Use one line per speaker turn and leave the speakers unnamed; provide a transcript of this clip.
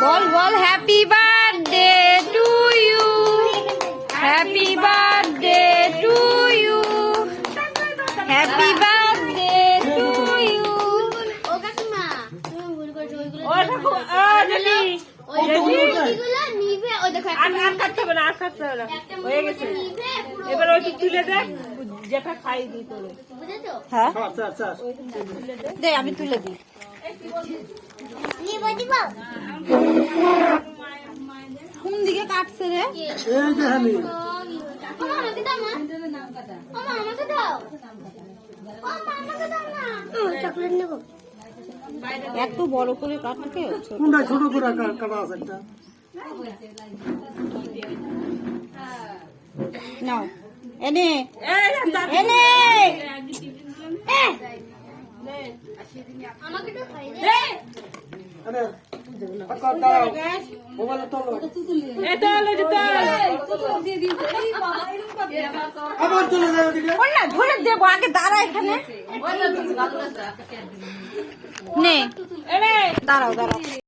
বল বল happy birthday to you, happy birthday to you, happy birthday to you.
ও কাকিমা তুমি ভুল করছো, ওইগুলো
ও দেখো জেলি
ওইগুলো নিবে। ও দেখো
আর খাচ্ছে না, আর খাচ্ছে না, হয়ে গেছে।
নিবে পুরো।
এবার ওই তুলে দে, যেটা খাই দিই তোরে।
বুঝেছো?
হ্যাঁ
আচ্ছা আচ্ছা
দে আমি তুলে দিই।
নিবে দিবা।
কোন দিকে কাটছে রে?
এই যে আমি
মামা আমাকে দাও না। মামা আমাকে দাও। মামা আমাকে দাও না। চকলেট নেব।
এত বড় করে কাটতে
কোনটা ছোট করে কাটা আছে একটা
নাও এনে
এই
এনে
আমাকে তো খাই দে।
আরে আকার দাও মোবাইল তোলো
এটা হলো যেটা
আবার চলে যাও ওদিকে
ওর না ধরে দেবো, আগে দাঁড়া এখানে। নে
এরে
দাঁড়াও দাঁড়াও।